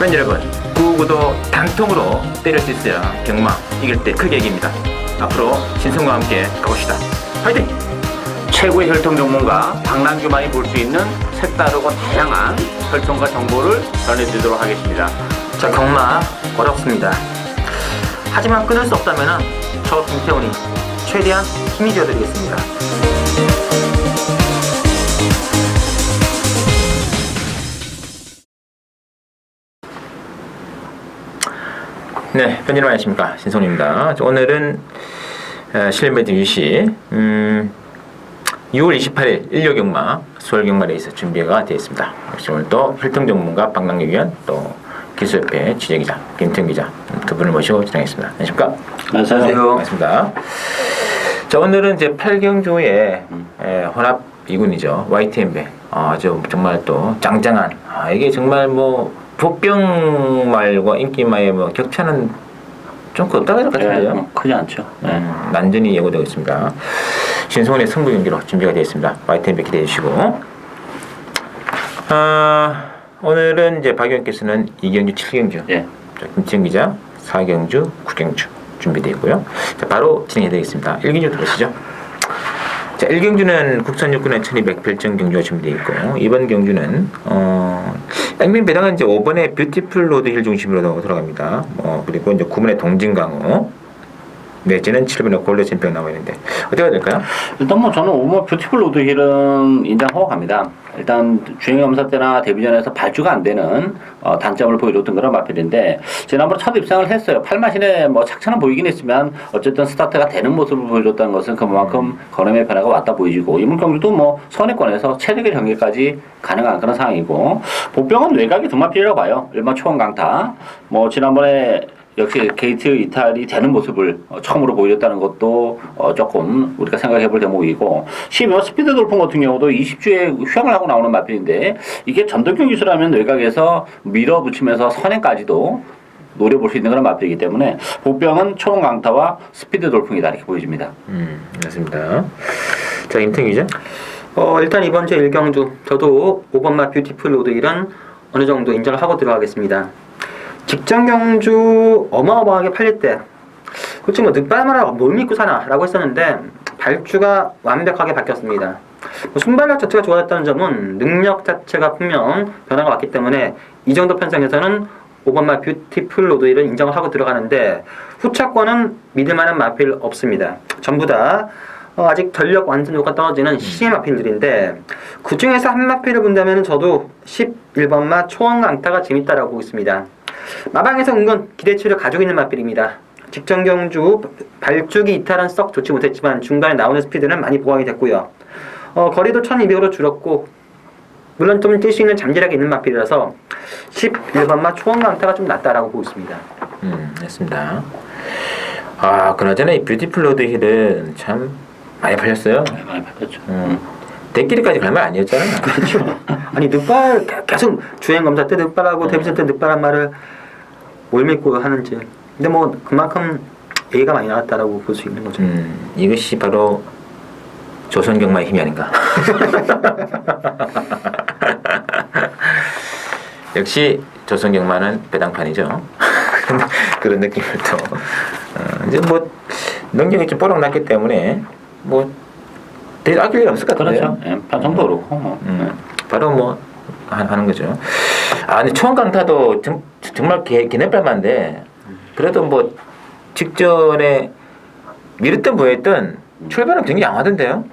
팬 여러분, 999도 단통으로 때릴 수 있어야 경마 이길 때 크게 이깁니다. 앞으로 신성과 함께 가봅시다. 화이팅! 최고의 혈통 전문가 박남규만이 볼 수 있는 색다르고 다양한 혈통과 정보를 전해드리도록 하겠습니다. 자, 경마 어렵습니다. 하지만 끊을 수 없다면 저 김태훈이 최대한 힘이 되어드리겠습니다. 네, 편집님 안녕하십니까, 신성입니다. 오늘은 실내매트 유시 6월 28일 일요경마 수월경마 레이스 준비가 되어 있습니다. 역시 오늘 또 혈통 전문가 박남규 위원, 또 기수협회 취재기자 김태훈 기자 두 분을 모시고 진행하겠습니다. 안녕하십니까? 안녕하세요. 반갑습니다. 자, 오늘은 이제 8경주의 혼합 2군이죠. YTN배. 아주 정말 또 짱짱한, 이게 정말 뭐 복병말과 인기말의 뭐 격차는 좀 컸다고 해야 될 것 같은데요. 네, 크지 않죠. 네. 난전이 예고되고 있습니다. 신성훈의 승부 경기로 준비가 되어 있습니다. YTN배 기대해 주시고, 오늘은 이제 박 의원께서는 2경주, 7경주, 예. 김치영 기자 4경주, 9경주 준비되어 있고요. 자, 바로 진행해 드리겠습니다. 1경주 들어오시죠. 자, 1경주는 국산 육군의 1200 별정 경주가 준비되어 있고, 이번 경주는 양민 배당은 이제 5번의 뷰티풀 로드 힐 중심으로 돌아갑니다. 그리고 이제 9번의 동진강호, 넷째는 7번의 골드 챔피언 나와 있는데 어떻게 해야 될까요? 일단 뭐 저는 오버 뷰티풀 로드힐은 인정하고 갑니다. 일단 주행검사 때나 데뷔전에서 발주가 안 되는 단점을 보여줬던 그런 마필인데, 지난번에 첫 입상을 했어요. 8마신에 뭐 착차는 보이긴 했지만 어쨌든 스타트가 되는 모습을 보여줬다는 것은 그만큼 걸음의 변화가 왔다 보이지고, 이번 경주도 뭐 선행권에서 체력의 경기까지 가능한 그런 상황이고, 보병은 외곽이 두 마필이라고 봐요. 일반 초원 강타, 뭐 지난번에 역시 게이트 이탈이 되는 모습을 처음으로 보여줬다는 것도 조금 우리가 생각해 볼 대목이고, 12번 스피드 돌풍 같은 경우도 20주에 휘황을 하고 나오는 마필인데, 이게 전동경 기술하면 외곽에서 밀어붙이면서 선행까지도 노려볼 수 있는 그런 마필이기 때문에 보병은 초원 강타와 스피드 돌풍이다 이렇게 보여집니다. 맞습니다. 자, 임태규 기자. 일단 이번 주 1경주 저도 5번마 뷰티풀 로드힐은 어느 정도 인정을 하고 들어가겠습니다. 직전 경주 어마어마하게 팔릴 때 그치 뭐 늑발마라 뭘 믿고 사나 라고 했었는데, 발주가 완벽하게 바뀌었습니다. 순발력 자체가 좋아졌다는 점은 능력 자체가 분명 변화가 왔기 때문에 이 정도 편성에서는 5번마 뷰티풀 로드힐은 인정을 하고 들어가는데, 후차권은 믿을만한 마필 없습니다. 전부 다 아직 전력 완전도가 떨어지는 시의 마필들인데, 그 중에서 한 마필을 본다면 저도 11번마 초원강타가 재밌다라고 보고 있습니다. 마방에서 은근 기대치를 가지고 있는 마필입니다. 직전 경주 발주기 이탈은 썩 좋지 못했지만 중간에 나오는 스피드는 많이 보강이 됐고요. 거리도 1200으로 줄었고, 물론 좀 뛸 수 있는 잠재력이 있는 마필이라서 11번마 초원강타가 좀 낫다라고 보고 있습니다. 됐습니다. 그나저나 이 뷰티풀 로드 힐은 참 많이 팔렸어요. 네, 많이 팔렸죠. 대끼리까지 갈 말 아니었잖아요. 그렇죠. 아니 늑발 계속 주행검사 때 늑발하고 데뷔전 때 늑발한 말을 뭘 믿고 하는지. 근데 뭐 그만큼 A가 많이 나왔다라고 볼 수 있는 거죠. 이것이 바로 조선경마의 힘이 아닌가. 역시 조선경마는 배당판이죠. 그런 느낌을 또 이제 뭐 능력이 좀 뽀록 났기 때문에 뭐 대일 아낄 일 없을 것 같은데요. 그렇죠. 예, 판정도 그렇고 뭐. 바로 뭐 하는 거죠. 근데 초원강타도 정말 개념발만데, 그래도 뭐 직전에 미뤘던 보였던 출발은 굉장히 양하던데요.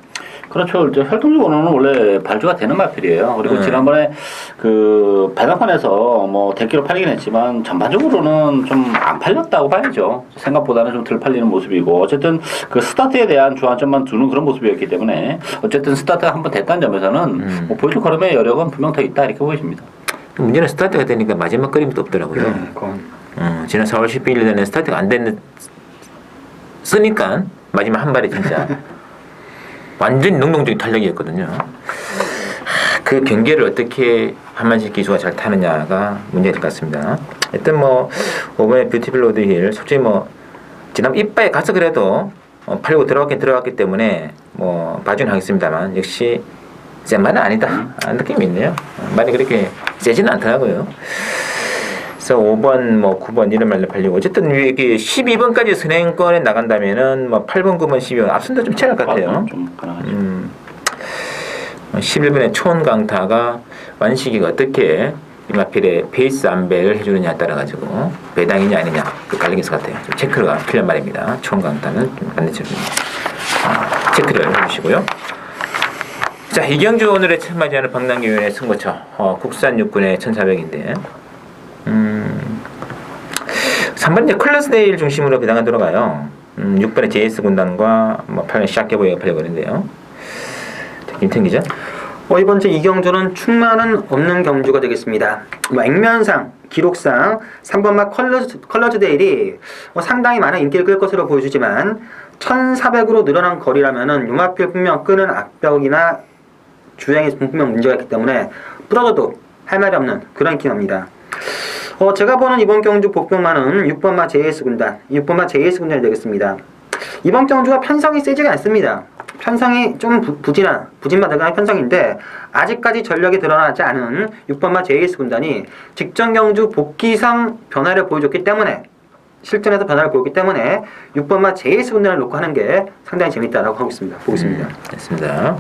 그렇죠. 이제 혈통적으로는 원래 발주가 되는 마필이에요. 그리고 지난번에 그 배당판에서 뭐 대기로 팔리긴 했지만 전반적으로는 좀 안 팔렸다고 봐야죠. 생각보다는 좀 덜 팔리는 모습이고, 어쨌든 그 스타트에 대한 주안점만 두는 그런 모습이었기 때문에 어쨌든 스타트가 한번 됐다는 점에서는 뭐 보여줄 걸음의 여력은 분명 더 있다 이렇게 보여집니다. 문제는 스타트가 되니까 마지막 그림도 없더라고요. 지난 4월 12일 전에 스타트가 안 쓰니까 마지막 한 발이 진짜 완전히 능동적인 탄력이었거든요. 그 경계를 어떻게 한만식 기수가 잘 타느냐가 문제일 것 같습니다. 일단 뭐 5번의 뷰티풀 로드 힐 솔직히 뭐 지난 이빠에 가서 그래도 팔고 들어갔기 때문에 뭐 봐주긴 하겠습니다만, 역시 센 말은 아니다 느낌이 있네요. 말이 그렇게 세지는 않더라고요. 그래서 5번, 뭐 9번 이런 말로 팔리고 어쨌든 이게 12번까지 선행권에 나간다면은 뭐 8번, 9번, 12번 앞선도 좀 차이날 것 같아요. 좀 가능하죠. 11번의 초원강타가 완식이가 어떻게 이마필에 베이스 안배를 해주느냐에 따라 가지고 배당이냐 아니냐 그 갈리는 것 같아요. 좀 체크가 필요한 말입니다. 초원강타는 좀 반대쪽으로 체크를 해주시고요. 자, 이경주 오늘의 첫 맞이하는 박남규의 승부처 국산 육군의 1400인데 3번 이제 클래스데일 중심으로 배당을 들어가요. 6번의 JS 군단과 뭐 8번 샤케보이가 팔려버리는데요. 김태현 기자. 이번 주 이경주는 충만은 없는 경주가 되겠습니다. 액면상, 기록상 3번 막 컬러즈 데일이 상당히 많은 인기를 끌 것으로 보여주지만 1400으로 늘어난 거리라면은 요마필 분명 끄는 악벽이나 주행에 분명 문제가 있기 때문에 부러져도 할 말이 없는 그런 기납니다. 제가 보는 이번 경주 복병만은 6번마 JS 군단, 6번마 JS 군단이 되겠습니다. 이번 경주가 편성이 세지가 않습니다. 편성이 좀 부진마다가 편성인데 아직까지 전력이 드러나지 않은 6번마 JS 군단이 직전 경주 복귀상 변화를 보여줬기 때문에 실전에서 변화를 보였기 때문에 6번마 JS 군단을 놓고 하는 게 상당히 재밌다라고 하고 있습니다. 보겠습니다. 됐습니다.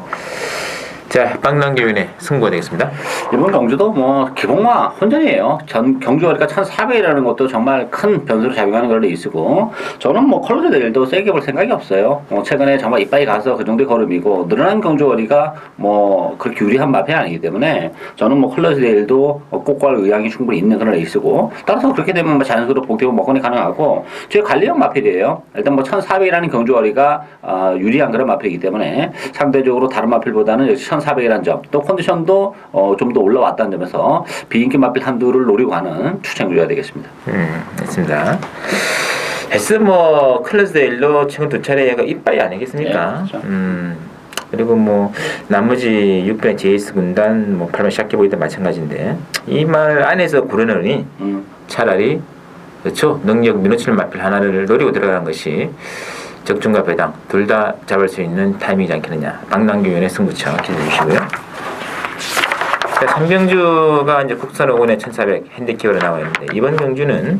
자, 박남규의 승부가 되겠습니다. 이번 경주도 뭐 기복마 혼전이에요. 전 경주 거리가 1,400이라는 것도 정말 큰 변수로 작용하는 걸로 있고, 저는 뭐 컬러즈 데일도 세게 볼 생각이 없어요. 최근에 정말 이빠이 가서 그 정도의 걸음이고 늘어난 경주 거리가 뭐 그렇게 유리한 마페 아니기 때문에 저는 뭐 컬러즈 데일도 꼭 갈 의향이 충분히 있는 그런 레이스고, 따라서 그렇게 되면 뭐 자연스럽게 복대고 먹거니 가능하고, 제 관리형 마필이에요. 일단 뭐 1,400이라는 경주 거리가 유리한 그런 마필이기 때문에 상대적으로 다른 마필보다는 역시 1,400이라는 점, 또 컨디션도 좀 더 올라왔다는 점에서 비인기 마필 한두를 노리고 가는 추천주가 되겠습니다. 됐습니다. S 뭐 클래스데일로 최근 2차례가 이빠이 아니겠습니까? 네, 그렇죠. 그리고 뭐 나머지 6번의 JS 군단, 뭐 8번 샤키보이도 마찬가지인데 이 말 안에서 고르느니 차라리 그렇죠 능력 민호칠 마필 하나를 노리고 들어가는 것이 적중과 배당 둘 다 잡을 수 있는 타이밍이지 않겠느냐. 박남규 의원의 승부처 기대해 주시고요. 자, 3경주가 이제 국산 5권의 1400 핸디키어로 나와 있는데 이번 경주는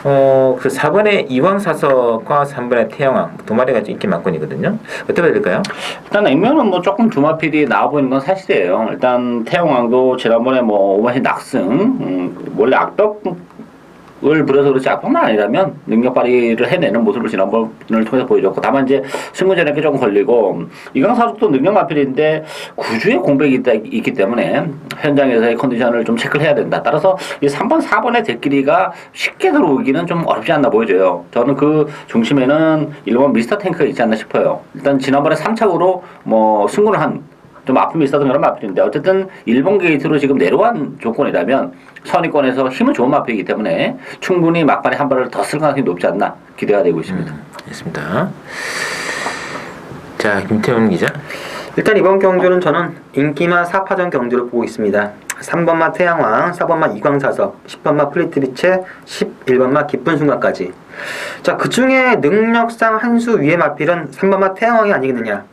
그 4번의 이왕사석과 3번의 태영왕 두 마리가 인기 만권이거든요. 어떻게 해야 될까요? 일단 액면은 뭐 조금 두마필이 나와 보이는 건 사실이에요. 일단 태영왕도 지난번에 뭐 오마시 낙승, 원래 악덕을 부려서 그렇지 악덕만 아니라면 능력 발휘를 해내는 모습을 지난번을 통해서 보여줬고, 다만 이제 승무전에 조금 걸리고, 이강사족도 능력 마필인데 구주의 공백이 있기 때문에 현장에서의 컨디션을 좀 체크를 해야 된다. 따라서 이 3번, 4번의 대끼리가 쉽게 들어오기는 좀 어렵지 않나 보여져요. 저는 그 중심에는 1번 미스터 탱크가 있지 않나 싶어요. 일단 지난번에 3착으로 뭐 승부를 한 좀 아픔이 있었던 그런 마필인데, 어쨌든 1번 게이트로 지금 내려간 조건이라면 선의권에서 힘은 좋은 마필이기 때문에 충분히 막판에 한 발을 더 쓸 가능성이 높지 않나 기대가 되고 있습니다. 알겠습니다. 자, 김태훈 기자. 일단 이번 경주는 저는 인기마 4파전 경주를 보고 있습니다. 3번마 태양왕, 4번마 이광사석, 10번마 플리트비체, 11번마 기쁜 순간까지. 자, 그 중에 능력상 한 수 위의 마필은 3번마 태양왕이 아니겠느냐.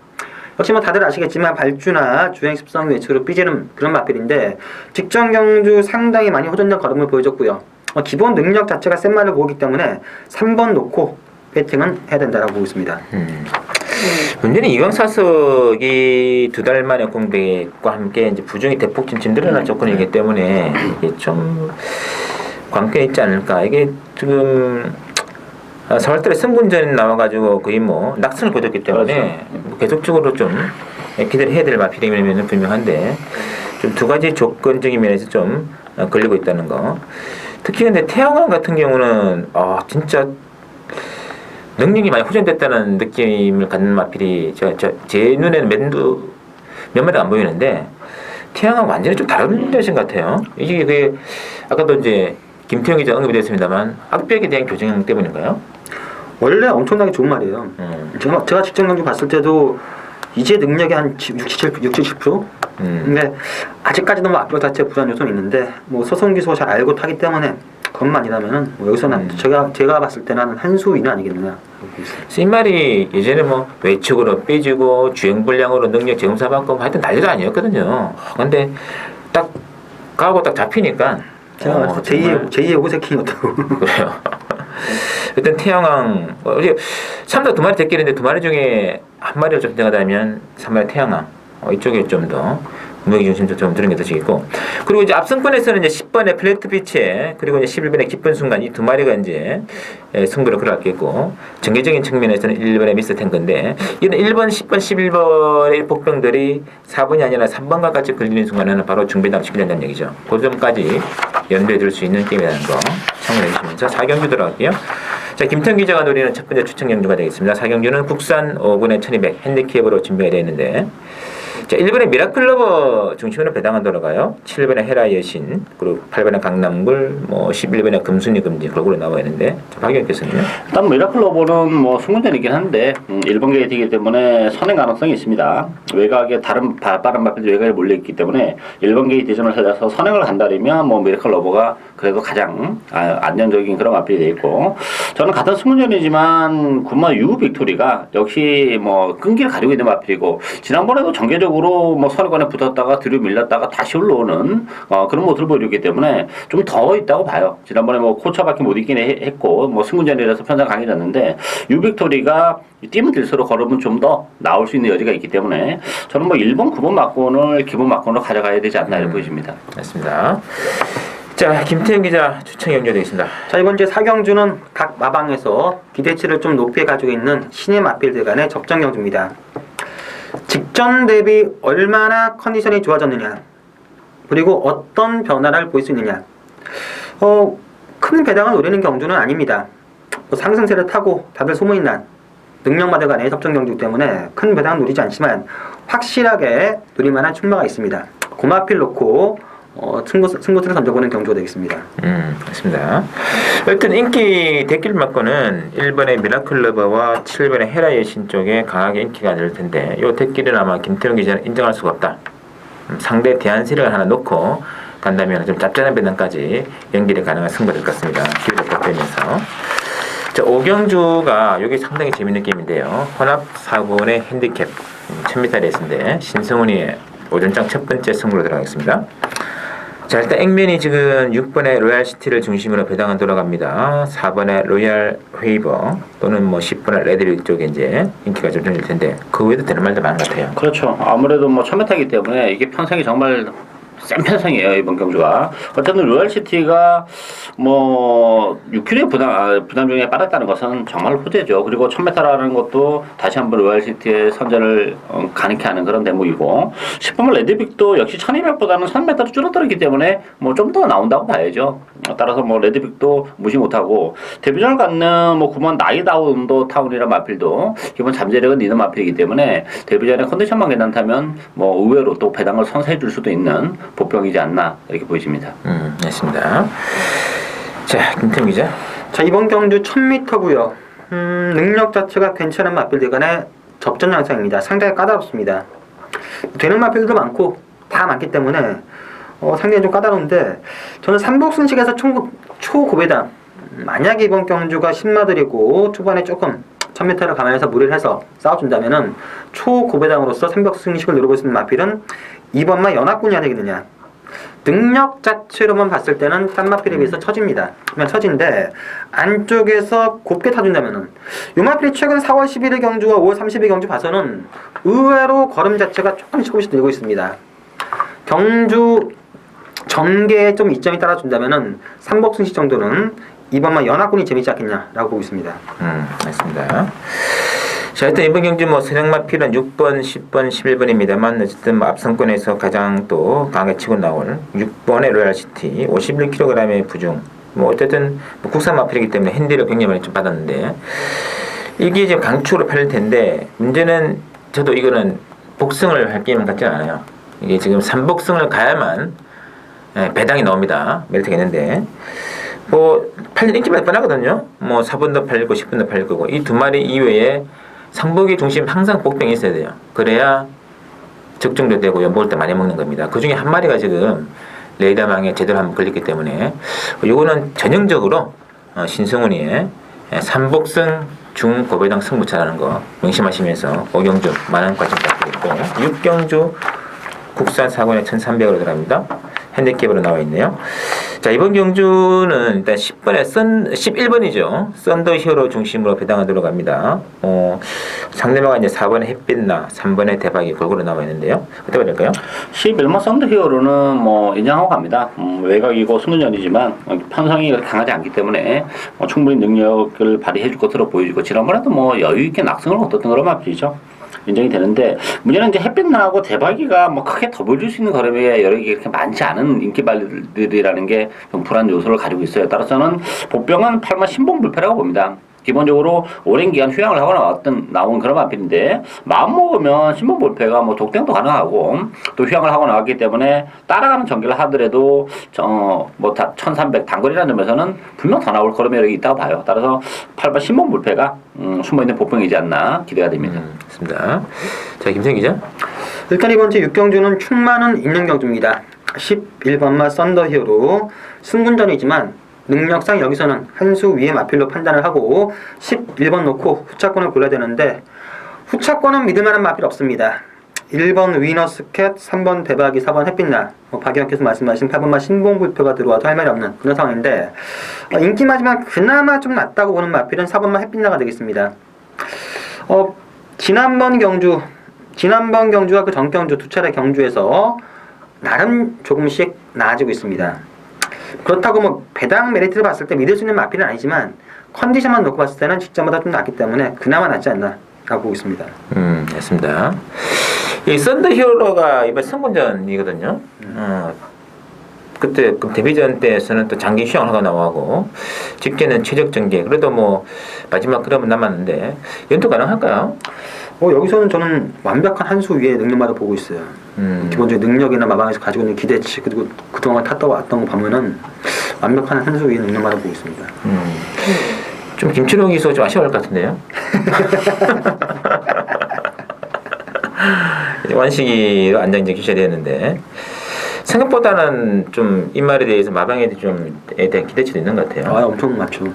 역시 뭐 다들 아시겠지만 발주나 주행 습성 외추로 삐지는 그런 마필인데 직전 경주 상당히 많이 호전된 걸음을 보여줬고요. 기본 능력 자체가 센 말을 보기 때문에 3번 놓고 배팅은 해야 된다고 보고 있습니다. 문제는 이광사석이 2달 만에 공백과 함께 이제 부정이 대폭 지금 늘어난 조건이기 때문에 이게 좀 관계가 있지 않을까. 이게 지금 4월달에 승분전이 나와가지고 거의 뭐 낙선을 거뒀기 때문에 뭐 계속적으로 좀 기대를 해야 될 마필이면 분명한데 좀 두 가지 조건적인 면에서 좀 걸리고 있다는 거. 특히 근데 태양왕 같은 경우는 진짜 능력이 많이 호전됐다는 느낌을 갖는 마필이 제 눈에는 몇 마리 안 보이는데 태양왕 완전히 좀 다른 대신 같아요. 이게 그 아까도 이제 김태형 기자 언급이 됐습니다만 악벽에 대한 교정 때문인가요? 원래 엄청나게 좋은 말이에요. 제가 직전 경주 봤을 때도 이제 능력이 한 67%? 근데 아직까지도 뭐 악벽 자체 불안 요소는 있는데 뭐 소송 기소 잘 알고 타기 때문에 그것만이라면은 뭐 여기서는 제가 봤을 때는 한 수 위는 아니겠느냐. 이 말이 예전에 뭐 외측으로 빼지고 주행 불량으로 능력 재검사 받고 하여튼 난리도 아니었거든요. 근데 딱 가고 딱 잡히니까 제가 제2의 호세킹이었다고. 그래요. 일단 태양왕 참도 두 마리 대끼는데 두 마리 중에 한 마리가 좀 등하다면 3마리 태양왕 이쪽에 좀 더 공격의 중심도 좀 드는 게 더 지겠고 그리고 이제 앞선권에서는 이제 10번의 플래트 피치에 그리고 이제 11번의 기쁜 순간 이 두 마리가 이제 승부를 걸어갔겠고 전개적인 측면에서는 1번의 미스 탱크인데 이는 1번, 10번, 11번의 복병들이 4번이 아니라 3번과 같이 걸리는 순간에는 바로 중배당 시키려는 얘기죠. 그 점까지 연대해 줄 수 있는 게임이라는 거 참고해 주시면서 4경주 들어갈게요. 자, 김태형 기자가 노리는 첫 번째 추천 경주가 되겠습니다. 4경주는 국산 5군의 1200 핸디캡으로 준비가 되어 있는데 자, 1번의 미라클러버 중심으로 배당은 돌아가요. 7번의 헤라의 여신, 그리고 8번의 강남굴, 11번의 금순이 금지 골고루 나와 있는데 박영께서는요? 일단 미라클로버는 뭐 승문전이긴 한데 1번 게이트이기 때문에 선행 가능성이 있습니다. 외곽에 다른 빠른 마필들 외곽에 몰려 있기 때문에 1번 게이트 점을 찾아서 선행을 간다면 뭐 미라클로버가 그래도 가장 안정적인 그런 마필이 되어 있고 저는 같은 승문전이지만 군마 유 빅토리가 역시 뭐 끈기를 가지고 있는 마필이고 지난번에도 전개적으로 뭐 선행권에 붙었다가 뒤로 밀렸다가 다시 올라오는 그런 모습을 보여줬기 때문에 좀 더 있다고 봐요. 지난번에 뭐 코차밖에 못 이기긴 했고 뭐 승문전이라서 편상 강해졌는데 유빅토리가 뛰면 뛸수록 걸으면 좀 더 나올 수 있는 여지가 있기 때문에 저는 뭐 1번, 9번 막권을 기본 막권으로 가져가야 되지 않나 이렇게 보여집니다. 맞습니다. 자, 김태형 기자 추천 경주 되겠습니다. 자, 이번 주 4경주는 각 마방에서 기대치를 좀 높이 가지고 있는 신의 마필들 간의 접전 경주입니다. 직전 대비 얼마나 컨디션이 좋아졌느냐 그리고 어떤 변화를 보일 수 있느냐 큰 배당을 노리는 경주는 아닙니다. 상승세를 타고 다들 소문난 능력마들 간의 접전 경주 때문에 큰 배당을 노리지 않지만 확실하게 노릴만한 출마가 있습니다. 고마필 놓고 승부수를 던져보는 경주가 되겠습니다. 맞습니다. 일단 인기 대길 막고는 1번의 미라클러버와 7번의 헤라의 신 쪽에 강하게 인기가 될 텐데 이 대길은 아마 김태형 기자는 인정할 수가 없다. 상대 대안세력을 하나 놓고 간다면 좀 짭짤한 배당까지 연결이 가능한 승부가 될 것 같습니다. 기회를 부탁드리면서 자, 5경주가 여기 상당히 재밌는 게임인데요. 혼합 4번의 핸디캡 1000m 레이스인데 신승훈이의 오전장 첫 번째 승부로 들어가겠습니다. 자, 일단 액면이 지금 6번의 로얄시티를 중심으로 배당은 돌아갑니다. 4번의 로얄 웨이버 또는 뭐 10번의 레드빌 쪽에 이제 인기가 좀 들릴 텐데 그 외에도 되는 말도 많은 것 같아요. 그렇죠. 아무래도 뭐 1000m이기 때문에 이게 편성이 정말 센 편성이에요, 이번 경주가. 어쨌든 로얄시티가 뭐 6km의 부담 중에 빠졌다는 것은 정말 호재죠. 그리고 1000m라는 것도 다시 한번 로얄시티의 선전을 가능케 하는 그런 대목이고 10번 레드빅도 역시 1200보다는 1000m로 줄어들었기 때문에 뭐 좀 더 나온다고 봐야죠. 따라서 뭐 레드빅도 무시 못하고 데뷔전을 갖는 뭐 9번 나이다운도 타운이란 마필도 기본 잠재력은 있는 마필이기 때문에 데뷔전에 컨디션만 괜찮다면 뭐 의외로 또 배당을 선사해 줄 수도 있는 복병이지 않나 이렇게 보여집니다. 맞습니다. 자, 김태형 기자. 자, 이번 경주 1000m고요. 능력 자체가 괜찮은 마필들 간의 접전 양상입니다. 상당히 까다롭습니다. 되는 마필들도 많고 다 많기 때문에 상당히 좀 까다로운데 저는 삼복순식에서 초고배당 만약에 이번 경주가 신마들이고 초반에 조금 1000m를 감안해서 무리를 해서 싸워준다면은 초고배당으로서 삼복순식을 누려볼 수 있는 마필은 2번만 연합군이 해야 되겠느냐. 능력 자체로만 봤을 때는 딴 마필에 비해서 처집니다. 그냥 처진데 안쪽에서 곱게 타준다면은 요 마필이 최근 4월 11일 경주와 5월 30일 경주 봐서는 의외로 걸음 자체가 조금씩 늘고 있습니다. 경주 전개에 좀 이점이 따라준다면은 삼복순식 정도는 이번만 연합군이 재밌지 않겠냐라고 보고 있습니다. 맞습니다. 자, 일단 이번 경주 뭐 선행마필은 6번, 10번, 11번입니다만 어쨌든 뭐 앞선권에서 가장 또 강하게 치고 나올 6번의 로얄시티 51kg의 부중 뭐 어쨌든 뭐 국산 마필이기 때문에 핸디를 굉장히 많이 좀 받았는데 이게 이제 강축으로 팔릴 텐데 문제는 저도 이거는 복승을 할 게임 같지는 않아요. 이게 지금 3복승을 가야만 배당이 나옵니다. 메리트가 있는데 뭐 팔릴 인기만 뻔하거든요. 뭐 4번도 팔리고 10번도 팔릴 거고 이 두 마리 이외에 상복의 중심 항상 복병이 있어야 돼요. 그래야 적중도 되고 먹을 때 많이 먹는 겁니다. 그 중에 한 마리가 지금 레이더망에 제대로 한번 걸렸기 때문에 요거는 전형적으로 신승훈이의 삼복승 중고배당 승부차라는 거 명심하시면서 5경주 많은 관심 부탁드리고 6경주 국산 4권에 1300으로 들어갑니다. 핸디캡으로 나와 있네요. 자, 이번 경주는 일단 11번이죠. 썬더 히어로 중심으로 배당을 들어갑니다. 상대방은 이제 4번에 햇빛나 3번에 대박이 골고루 나와 있는데요. 어떻게 될까요? 11번 썬더 히어로는 뭐 인정하고 갑니다. 외곽이고 승근전이지만 편성이 강하지 않기 때문에 충분히 능력을 발휘해줄 것으로 보여지고 지난번에도 뭐 여유있게 낙승을 얻었던 그런 마필이죠. 인정이 되는데 문제는 이제 햇빛 나고 대박이가 뭐 크게 더 보여줄 수 있는 걸음에 여력이 이렇게 많지 않은 인기발들이라는 게 좀 불안 요소를 가지고 있어요. 따라서는 보병은 8만 신봉불패라고 봅니다. 기본적으로 오랜 기간 휴양을 하거나 나온 그런 마필인데 마음 먹으면 신봉불패가 뭐 독땡도 가능하고 또 휴양을 하고 나왔기 때문에 따라가는 전개를 하더라도 뭐 1300 단거리라는 점에서는 분명 더 나올 걸음의 여력이 있다고 봐요. 따라서 8번 신봉불패가 숨어있는 보병이지 않나 기대가 됩니다. 맞습니다. 자, 김생 기자. 일단 이번 주 6경주는 충만은 있는 경주입니다. 11번마 썬더 히어로 승군전이지만 능력상 여기서는 한 수 위의 마필로 판단을 하고 11번 놓고 후차권을 골라야 되는데 후차권은 믿을만한 마필 없습니다. 1번 위너스캣, 3번 대박이, 4번 햇빛나, 박영께서 말씀하신 8번마 신봉불표가 들어와도 할 말이 없는 그런 상황인데 인기마지만 그나마 좀 낫다고 보는 마필은 4번마 햇빛나가 되겠습니다. 지난번 경주와 그 전 경주 두 차례 경주에서 나름 조금씩 나아지고 있습니다. 그렇다고 뭐 배당 메리트를 봤을 때 믿을 수 있는 마필은 아니지만 컨디션만 놓고 봤을 때는 직전보다 좀 낫기 때문에 그나마 낫지 않나 라고 보고 있습니다. 맞습니다. 이 썬더 히어로가 이번 승군전이거든요. 그때 데뷔전 때에서는 또 장기 휴양을 하고 나오고 직전은 최적 전개. 그래도 뭐 마지막 그러면 남았는데 연투 가능할까요? 여기서는 저는 완벽한 한 수 위의 능력마다 보고 있어요. 기본적인 능력이나 마방에서 가지고 있는 기대치 그리고 그동안 탔다 왔던 거 보면은 완벽한 한 수 위의 능력마다 보고 있습니다. 좀 김치롱 기수 좀 아쉬워할 것 같은데요. 완식이로 안장이제 규셔야 되는데 생각보다는 좀 인말에 대해서 마방에 좀에 대한 기대치도 있는 것 같아요. 엄청 많죠.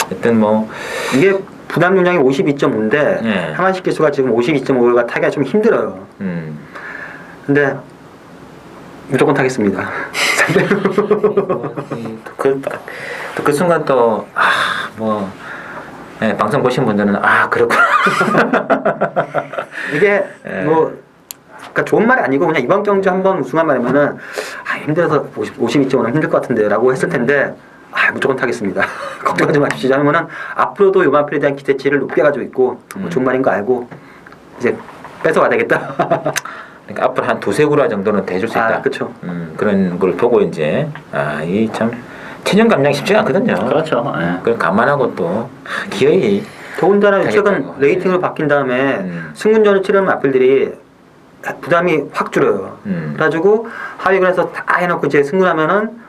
하여튼 뭐 이게 부담 용량이 52.5인데 네. 하만식 기수가 지금 52.5가 타기가 좀 힘들어요. 근데 무조건 타겠습니다. 그 순간 또 방송 보신 분들은 그렇구나. 이게 그러니까 좋은 말이 아니고 그냥 이번 경주 한번 우승한 말이면은 힘들어서 52.5는 힘들 것 같은데라고 했을 텐데 무조건 타겠습니다. 걱정하지 마십시오. 하면은 앞으로도 요 마필에 대한 기대치를 높게 가지고 있고 좋은 말인 거 알고 이제 뺏어와야 되겠다. 그러니까 앞으로 한 두세 구라 정도는 대줄 수 있다. 그렇죠. 그런 걸 보고 이제 이 참 체중 감량이 쉽지가 않거든요. 그렇죠. 그걸 감안하고 또 기어이 더군다나 최근 레이팅으로 바뀐 다음에 승군전을 치르는 마필들이 부담이 확 줄어요. 그래가지고 하위권에서 다 해놓고 이제 승군하면은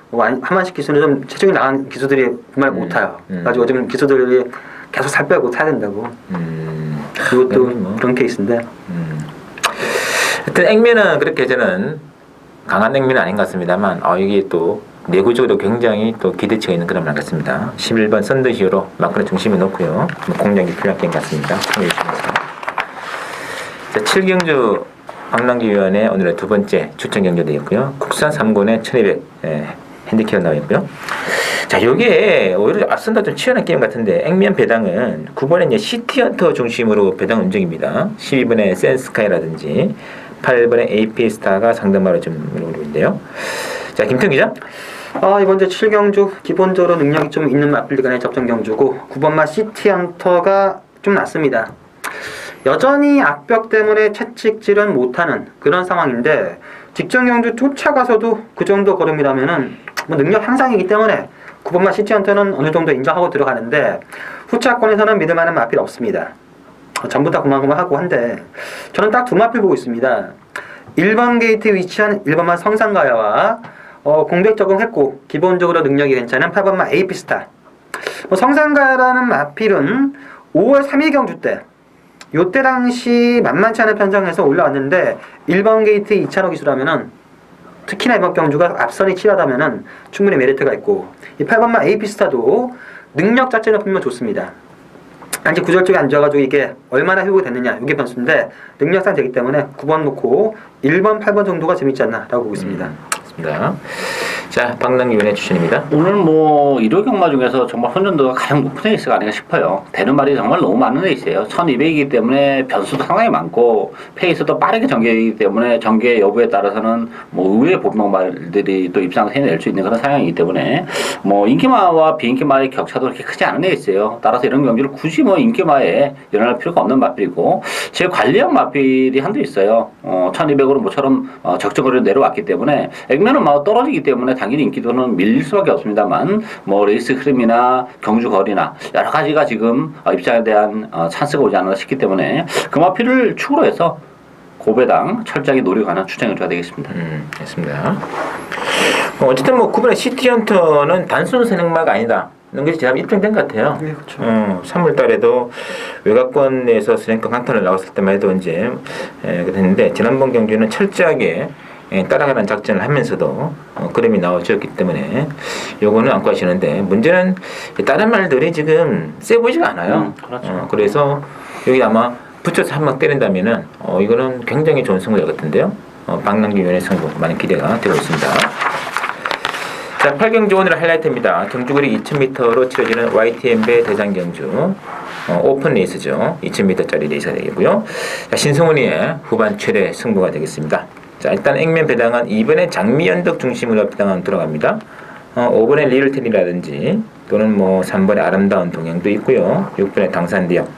하만식 기수는 좀 체중이 나간 기수들이 정말 못 타요. 그래가지고 요즘 기수들이 계속 살 빼고 타야 된다고. 그것도 뭐. 그런 케이스인데. 하여튼 액면은 그렇게 저는 강한 액면은 아닌 것 같습니다만 이게 또 내구적으로 굉장히 또 기대치가 있는 그런 말 같습니다. 11번 썬더 히어로 마크를 중심에 놓고요. 공략이 필요한 게임 같습니다. 자, 7경주 방랑기위원회 오늘의 두 번째 추천 경주되어 있고요. 국산 3군의 1200 핸디캡 나와 있고요. 자, 요게 오히려 앞선다 좀 치열한 게임 같은데 액면 배당은 9번에 이제 시티헌터 중심으로 배당 운정입니다. 12번에 센스카이라든지 8번에 AP스타가 상당마로 좀 올리고 있는데요. 자, 김태형 기자. 이번 주 7경주 기본적으로 능력이 좀 있는 마필들 간의 접전 경주고 9번마 시티헌터가 좀 낫습니다. 여전히 악벽 때문에 채찍질은 못하는 그런 상황인데 직전 경주 쫓아가서도 그 정도 걸음이라면은 뭐 능력 향상이기 때문에 9번마 시티헌터는 어느 정도 인정하고 들어가는데 후차권에서는 믿을 만한 마필 없습니다. 전부 다 고만고만하고 한데 저는 딱 두 마필 보고 있습니다. 1번 게이트에 위치한 1번마 성산가야와 공백 적응했고 기본적으로 능력이 괜찮은 8번마 에이피스타. 성산가야라는 마필은 5월 3일 경주 때 요때 당시 만만치 않은 편성에서 올라왔는데 1번 게이트 2차로 기술하면은 특히나 이번 경주가 앞선이 치열하다면은 충분히 메리트가 있고 이 8번마 에이피스타도 능력 자체는 분명 좋습니다. 단지 구절 쪽에 앉아가지고 이게 얼마나 회복이 됐느냐 이게 변수인데 능력상 되기 때문에 9번 놓고 1번, 8번 정도가 재밌지 않나라고 보고 있습니다. 좋습니다. 자, 박남기위원의 추천입니다. 오늘 뭐 일요 경마 중에서 정말 혼전도가 가장 높은 에이스가 아닌가 싶어요. 되는 말이 정말 너무 많은 에이스예요. 1200이기 때문에 변수도 상당히 많고 페이스도 빠르게 전개이기 때문에 전개 여부에 따라서는 뭐 의외의 보명말들이 또 입상을 해낼 수 있는 그런 상황이기 때문에 뭐 인기마와 비인기마의 격차도 그렇게 크지 않은 에이스예요. 따라서 이런 경기를 굳이 뭐 인기마에 일어날 필요가 없는 마필이고 제 관리형 마필이 한도 있어요. 1200으로 모처럼 적정거리로 내려왔기 때문에 액면은 막 떨어지기 때문에 당연히 인기도는 밀릴 수밖에 없습니다만 뭐 레이스 흐름이나 경주 거리나 여러 가지가 지금 입장에 대한 찬스가 오지 않나 싶기 때문에 그 마필을 축으로 해서 고배당 철저하게 노려가는 추천해줘야 되겠습니다. 됐습니다. 어쨌든 뭐 9번의 시티헌터는 단순 선행마가 아니다. 이런 것이 제가 입증된 것 같아요. 네, 그렇죠. 3월 달에도 외곽권에서 선행권 강탄을 나왔을 때만 해도 이제 그랬는데 지난번 경주는 철저하게 따라가는 작전을 하면서도 그림이 나와주었기 때문에 요거는 안고 하시는데 문제는 다른 말들이 지금 세 보이지가 않아요. 그렇죠. 그래서 여기 아마 붙여서 한 방 때린다면은 이거는 굉장히 좋은 승부일 것 같은데요. 박남기 위원의 승부 많은 기대가 되고 있습니다. 자, 8경주 오늘의 하이라이트입니다. 경주거리 2000m로 치러지는 YTM배 대장 경주 오픈 레이스죠. 2000m짜리 레이스가 되겠고요. 자, 신승훈이의 후반 최대 승부가 되겠습니다. 자, 일단 액면 배당은 2번에 장미연덕 중심으로 배당은 들어갑니다. 5번에 리얼텐이라든지 또는 뭐 3번에 아름다운 동행도 있고요. 6번에 당산대역.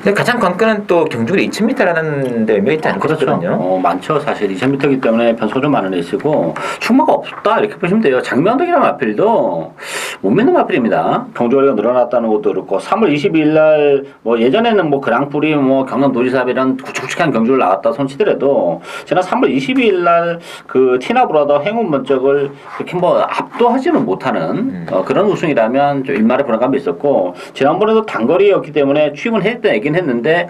근데 가장 관건은 또 경주거리 2000m라는 데 몇 있지 않거든요. 그렇죠. 많죠. 사실 2000m이기 때문에 변수가 좀 많은 레이스고 충마가 없다 이렇게 보시면 돼요. 장면덕이라는 마필도 못 믿는 마필입니다. 경주거리가 늘어났다는 것도 그렇고 3월 22일 날 뭐 예전에는 뭐 그랑프리 뭐 경남도지사협 이런 굵직굵직한 경주를 나갔다 손치더라도 지난 3월 22일 날 그 티나브라더 행운 번쩍을 그렇게 뭐 압도하지는 못하는 그런 우승이라면 좀 일말의 불안감이 있었고 지난번에도 단거리였기 때문에 취임은 했긴 했는데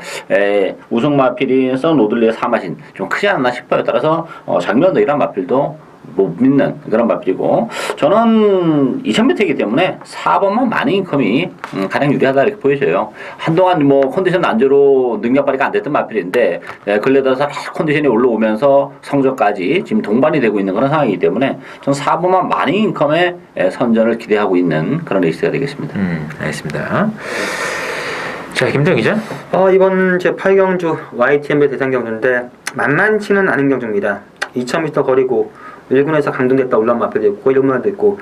우승 마필이 선 로들리의 사마신 좀 크지 않나 싶어요. 따라서 장면덕이란 마필도 못 믿는 그런 마필이고 저는 2000m이기 때문에 4번만 많은 인컴이 가장 유리하다 이렇게 보여져요. 한동안 뭐 컨디션 안저로 능력 발휘가 안 됐던 마필인데 근래 들어서 컨디션이 올라오면서 성적까지 지금 동반이 되고 있는 그런 상황이기 때문에 저는 4번만 많은 인컴의 선전을 기대하고 있는 그런 레이스가 되겠습니다. 알겠습니다. 자, 김태형 기자. 이번 제 8경주 YTM배 대장 경주인데 만만치는 않은 경주입니다. 2000m 거리고 1군에서 강등됐다 올라온 마필도 있고 1군도 있고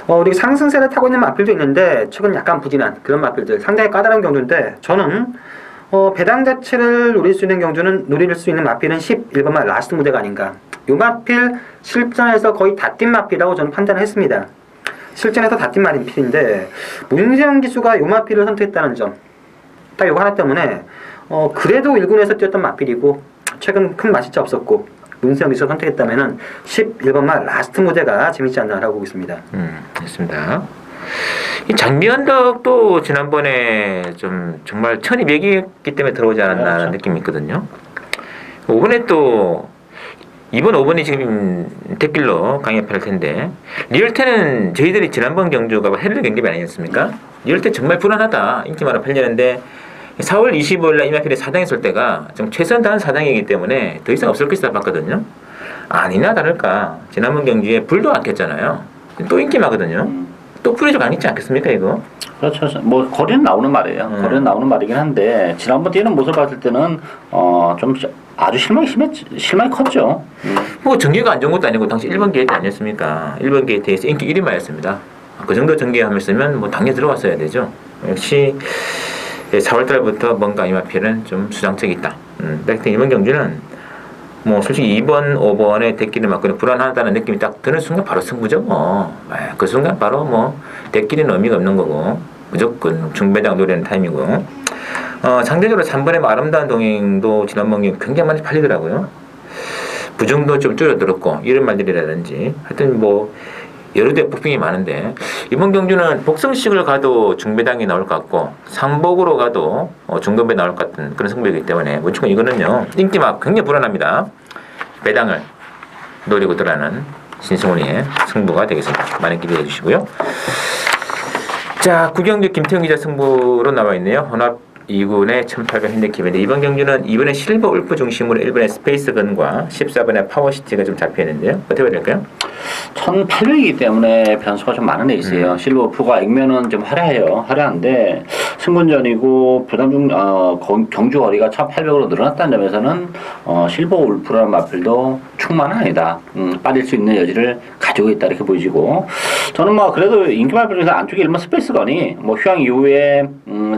그리고 상승세를 타고 있는 마필도 있는데 최근 약간 부진한 그런 마필들 상당히 까다로운 경주인데 저는 배당 자체를 노릴 수 있는 경주는 노릴 수 있는 마필은 11번만 라스트 무대가 아닌가. 이 마필 실전에서 거의 다 뛴 마필이라고 저는 판단을 했습니다. 실전에서 다 뛴 마필인데 문세영 기수가 이 마필을 선택했다는 점 딱 이거 하나 때문에 그래도 1군에서 뛰었던 마필이고 최근 큰 맛이 없었고 문세영 기수를 선택했다면은 11번만 라스트 무대가 재밌지 않나라고 보고 있습니다. 됐습니다. 이 장미연덕도 지난번에 좀 정말 1200이었기 때문에 들어오지 않았나 그렇죠. 하는 느낌이 있거든요. 5번에 또 이번 5번이 지금 댓글로 강의할 텐데 리얼텐은 저희들이 지난번 경주가 헤르 경기 아니었습니까? 리얼텐 정말 불안하다 인기마로 팔리는데 4월 25일 날 이마필에 사당했을 때가 좀 최선 다한 사당이기 때문에 더 이상 없을 것이다 봤거든요. 아니나 다를까 지난번 경기에 불도 안 켰잖아요. 또 인기마거든요. 또 풀이 안 있지 않겠습니까 이거? 그렇죠. 뭐 거리는 나오는 말이에요. 거리는 나오는 말이긴 한데 지난번 뛰는 모습 봤을 때는 좀 아주 실망이 컸죠. 뭐 전개가 안 좋은 것도 아니고 당시 1번 게이트 아니었습니까? 1번 게이트에서 인기 1위마였습니다. 그 정도 전개하면서면 뭐 당연히 들어갔어야 되죠. 역시 4월달부터 뭔가 이마필은 좀 수장적이 있다. 백튼 이번 경주는 뭐 솔직히 2번, 5번에 대끼를 맞고 불안하다는 느낌이 딱 드는 순간 바로 승부죠. 뭐 그 순간 바로 뭐 대끼는 의미가 없는 거고 무조건 중배당 노리는 타임이고 상대적으로 3번의 아름다운 동행도 지난번 경기 굉장히 많이 팔리더라고요. 부정도 좀 줄어들었고 이런 말들이라든지 하여튼 뭐 여러 대 폭풍이 많은데 이번 경주는 복성식을 가도 중배당이 나올 것 같고 상복으로 가도 중급에 나올 것 같은 그런 승부이기 때문에 무조건 이거는요 인기막 굉장히 불안합니다. 배당을 노리고 들어가는 신승훈이의 승부가 되겠습니다. 많이 기대해 주시고요. 자, 구경주 김태형 기자 승부로 나와 있네요. 혼합 2군의 1800 핸디캡인데 이번 경주는 2번에 실버 울프 중심으로 1번의 스페이스건과 14번의 파워시티가 좀 잡혀 있는데요. 어떻게 봐야 될까요? 1800이기 때문에 변수가 좀 많은 레이스예요. 실버우프가 액면은 좀 화려한데 승분전이고 경주 거리가 1800으로 늘어났다는 점에서는 실버울프라는 마필도 충만합니다. 빠질 수 있는 여지를 가지고 있다 이렇게 보이지고 저는 뭐 그래도 인기 마필 중에서 안쪽에 1번 스페이스건이 뭐 휴양 이후에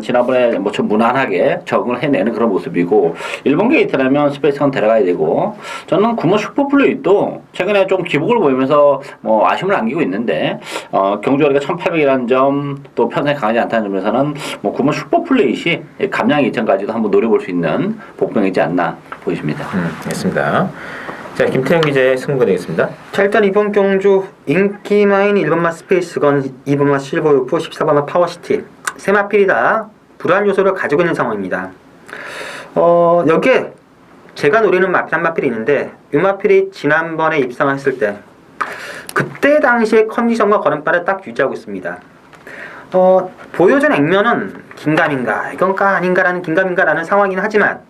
지난번에 뭐 좀 무난하게 적응을 해내는 그런 모습이고 1번 게이트라면 스페이스건 데려가야 되고 저는 9번 슈퍼플레이도 최근에 좀 기복을 보이면서 뭐 아쉬움을 안기고 있는데 경주거리가 1800이라는 점 또 편성이 강하지 않다는 점에서는 뭐 9번 슈퍼플레이시 감량 이전까지도 한번 노려볼 수 있는 복병이지 않나 보이십니다. 알겠습니다. 자, 김태형 기자의 승부가 되겠습니다. 자, 일단 이번 경주 인기마인 1번마 스페이스건, 2번마 실버울프, 14번마 파워시티 세 마필이 다 불안 요소를 가지고 있는 상황입니다. 여기에 제가 노리는 마필 한 마필이 있는데 이 마필이 지난번에 입상했을 때 그때 당시의 컨디션과 걸음발을 딱 유지하고 있습니다. 보여준 액면은 긴가민가 이건가 아닌가라는 긴가민가라는 상황이긴 하지만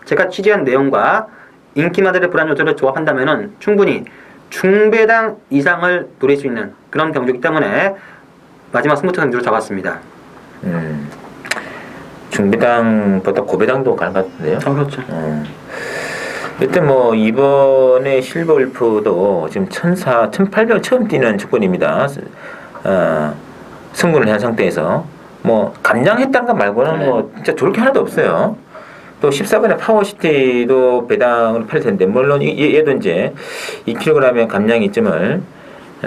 제가 취재한 내용과 인기마들의 불안 요소를 조합한다면은 충분히 중배당 이상을 노릴 수 있는 그런 경주이기 때문에 마지막 스무트 경주를 잡았습니다. 중배당보다 고배당도 가는 것 같은데요. 그렇죠. 일단 뭐 이번에 실버 울프도 지금 1800 처음 뛰는 축구입니다. 승부를 한 상태에서 뭐 감량했다는 것 말고는 뭐 진짜 좋을 게 하나도 없어요. 또 14번의 파워시티도 배당으로 팔 텐데 물론 얘도 이제 2kg의 감량 이점을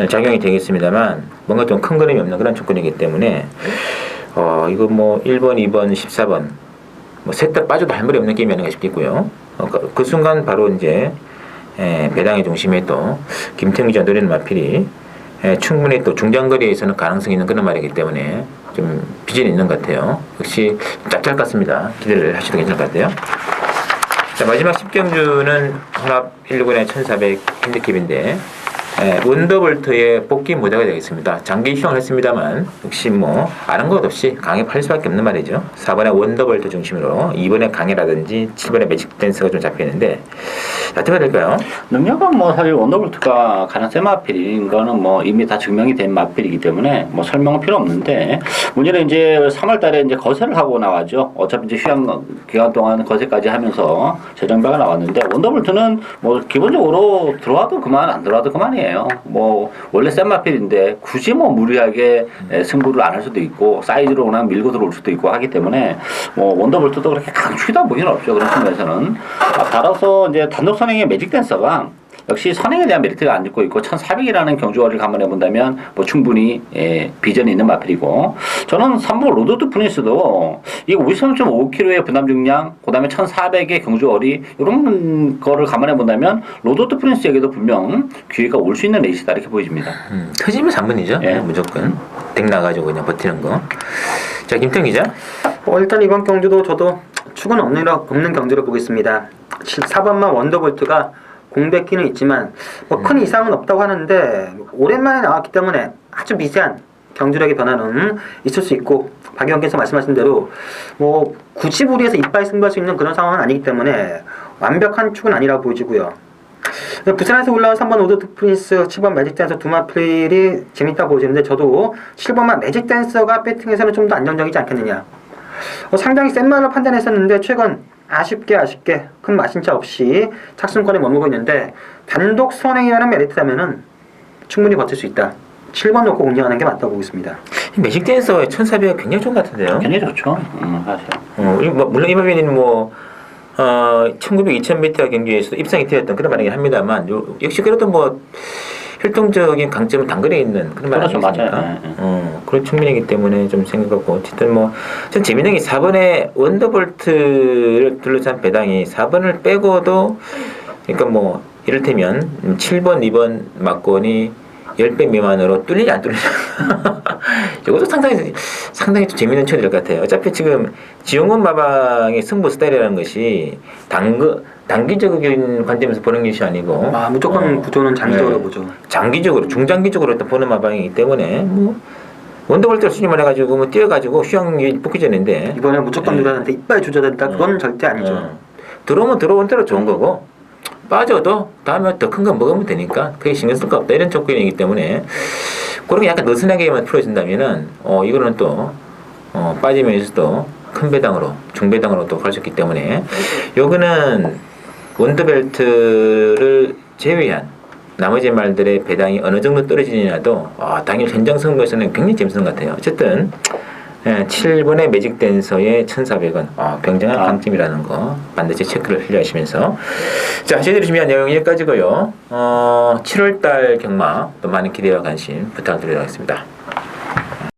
작용이 되겠습니다만 뭔가 좀 큰 그림이 없는 그런 조건이기 때문에 이거 뭐 1번, 2번, 14번 뭐 셋 다 빠져도 할 말이 없는 게임이 아닌가 싶겠고요. 그 순간 바로 이제 배당의 중심에 또 김태형 기자 노리는 마필이 충분히 또 중장거리에서는 가능성이 있는 그런 말이기 때문에 좀 비전이 있는 것 같아요. 역시 짭짤 같습니다. 기대를 하셔도 괜찮을 것 같아요. 자, 마지막 10경주는 혼합 1군의 1400 핸디캡인데 원더볼트의 복귀 무대가 되겠습니다. 장기 휴양을 했습니다만 역시 뭐 아는 것 없이 강에 팔 수밖에 없는 말이죠. 4번의 원더볼트 중심으로 2번의 강해라든지 7번의 매직 댄스가 좀 잡혀있는데 어떻게 해야 될까요? 능력은 뭐 사실 원더볼트가 가장 센 마필인 거는 뭐 이미 다 증명이 된 마필이기 때문에 뭐 설명은 필요 없는데 문제는 이제 3월 달에 이제 거세를 하고 나왔죠. 어차피 이제 휴양 기간 동안 거세까지 하면서 재정비가 나왔는데 원더볼트는 뭐 기본적으로 들어와도 그만 안 들어와도 그만이에요. 뭐 원래 센 마필인데 굳이 뭐 무리하게 승부를 안 할 수도 있고 사이즈로 그냥 밀고 들어올 수도 있고 하기 때문에 뭐 원더볼트도 그렇게 강추이다 보기는 없죠. 그런 측면에서는 따라서 이제 단독 선행의 매직 댄서가 역시 선행에 대한 메리트가 안 짓고 있고 1400이라는 경주거리를 감안해 본다면 뭐 충분히 비전이 있는 마필이고 저는 3번 로드 프린스도 이거 53.5kg의 분담 중량 그 다음에 1400의 경주거리 이런 거를 감안해 본다면 로드 프린스에게도 분명 기회가 올 수 있는 레이스다 이렇게 보여집니다. 터지면 3번이죠. 예. 무조건 덱 나가지고 그냥 버티는 거. 자, 김태형 기자. 일단 이번 경주도 저도 축은 없는 경주를 보겠습니다. 4번만 원더볼트가 공백기는 있지만 뭐 큰 이상은 없다고 하는데 오랜만에 나왔기 때문에 아주 미세한 경주력의 변화는 있을 수 있고 박영께서 말씀하신 대로 뭐 굳이 무리해서 이빨 승부할 수 있는 그런 상황은 아니기 때문에 완벽한 축은 아니라고 보여지고요. 부산에서 올라온 3번 오드 프린스, 7번 매직 댄서 두 마필이 재밌다고 보여지는데 저도 7번만 매직 댄서가 배팅에서는 좀 더 안정적이지 않겠느냐. 상당히 센 말로 판단했었는데 최근 아쉽게 큰 마신차 없이 착순권에 머물고 있는데 단독 선행이라는 메리트라면은 충분히 버틸 수 있다. 7번 놓고 공략하는 게 맞다고 보겠습니다. 매직 댄서의 1400이 굉장히 좋은 것 같은데요. 굉장히 좋죠. 사실. 물론 이번에는 뭐 1900, 2000m 경기에서도 입상이 되었던 그런 말이긴 합니다만 역시 그래도 뭐 활동적인 강점은 단거리에 있는 그런 말 그렇죠, 아니겠습니까? 맞아요. 그런 측면이기 때문에 좀 생각하고 어쨌든 뭐 전 재밌는 게 4번의 원더볼트를 둘러싼 배당이 4번을 빼고도 그러니까 뭐 이를테면 7번, 2번 막권이 10배 미만으로 뚫리지 안 뚫리냐. 이것도 상당히 좀 재밌는 처리일 것 같아요. 어차피 지금 지용훈 마방의 승부 스타일이라는 것이 단기적인 관점에서 보는 것이 아니고 무조건 구조는 장기적으로 보죠. 장기적으로 중장기적으로 또 보는 마방이기 때문에 뭐 원더볼트를 수님을 해가지고 뭐 뛰어가지고 휴양이 복귀전인데 이번에 무조건 누나한테 이빨 조져된다 그건 절대 아니죠. 들어오면 들어온 대로 좋은 거고 빠져도 다음에 더 큰 거 먹으면 되니까 그게 신경 쓸 거 없다 이런 조건이기 때문에 그렇게 약간 느슨하게만 풀어준다면은 이거는 또 빠지면서도 큰 배당으로 중배당으로 또 갈 수 있기 때문에 요거는 원더벨트를 제외한 나머지 말들의 배당이 어느 정도 떨어지냐도 당일 현장 승부에서는 굉장히 재밌는 것 같아요. 어쨌든 7번의 매직 댄서의 1,400원 굉장한 강점이라는 거 반드시 체크를 하시면서 자 저희들이 준비한 내용은 여기까지고요. 7월달 경마 또 많은 기대와 관심 부탁드리도록 하겠습니다.